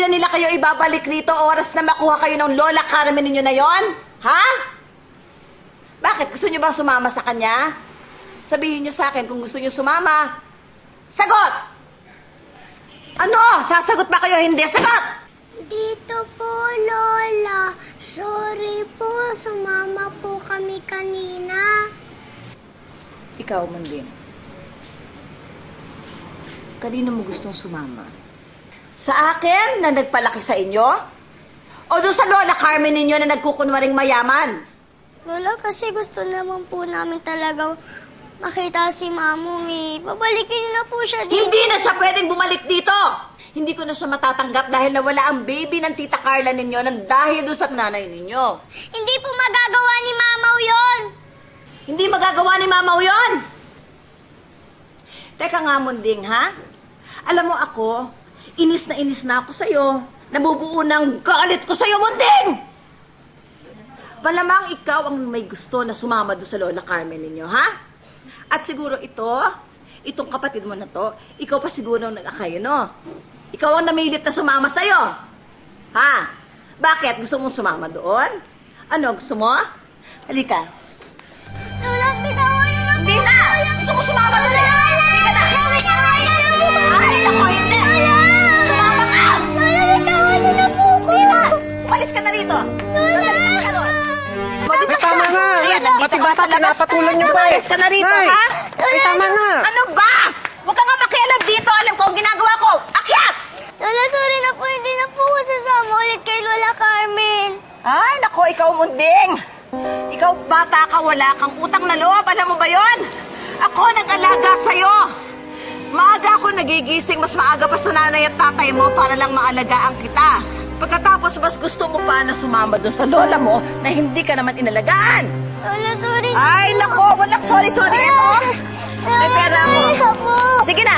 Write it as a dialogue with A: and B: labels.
A: hindi na nila kayo ibabalik rito oras na makuha kayo ng Lola Carmen ninyo na yon? Ha? Bakit? Gusto niyo bang sumama sa kanya? Sabihin niyo sa akin kung gusto niyo sumama. Sagot! Ano? Sasagot ba kayo? Hindi. Sagot!
B: Dito po, Lola. Sorry po, sumama po kami kanina.
A: Ikaw, Manding. Kanino mo gustong sumama? Sa akin na nagpalaki sa inyo? O doon sa Lola Carmen ninyo na nagkukunwaring mayaman?
B: Lola, kasi gusto naman po namin talaga makita si Mamong eh. Babalikin niyo na po siya dito.
A: Hindi na siya pwedeng bumalik dito! Hindi ko na siya matatanggap dahil nawala ang baby ng Tita Carla ninyo nang dahil doon sa nanay ninyo.
B: Hindi po magagawa ni Mamaw yon.
A: Hindi magagawa ni Mamaw yon! Teka nga, Munding, ha? Alam mo ako, inis na ako sa'yo. Nabubuo ng galit ko sa'yo, Munding! Malamang ikaw ang may gusto na sumama doon sa Lola Carmen ninyo, ha? At siguro itong kapatid mo na to, ikaw pa siguro ang nag-akay, no? Ikaw ang namilit na sumama sa'yo. Ha? Bakit? Gusto mong sumama doon? Ano, gusto mo? Halika.
B: Lola, bitawan niyo na po.
A: Hindi na! Gusto mo sumama doon eh! Hindi ka na! Ay, ako, hindi! Sumama ka!
B: Lola, bitawan niyo na po ko.
A: Hindi na! Umalis ka na rito! Nandali ka na doon!
C: May tama na!
A: Ayan, nandito
C: Pati
A: ka
C: bata,
A: sa labas.
C: pinapatulan niyo pa eh!
A: Umalis ka na rito,
C: Nay!
A: ha?
C: May tama na!
A: Ano ba? Huwag ka nga makialam dito. Alam ko ang ginagawa ko. Akyat!
B: Lola, sorry na po. Hindi na po ako sasama ulit kay Lola Carmen.
A: Ay, nako, ikaw, Munding. Ikaw, bata ka, wala kang utang na loob. Alam mo ba yon? Ako nag-alaga sa'yo. Maaga ako nagigising, mas maaga pa sa nanay at tatay mo para lang maalagaan kita. Pagkatapos, mas gusto mo pa na sumama doon sa lola mo na hindi ka naman inalagaan.
B: Lola, sorry na
A: Ay,
B: po.
A: nako, walang sorry. Ito, may pera ako.
B: Sorry na po.
A: Sige na,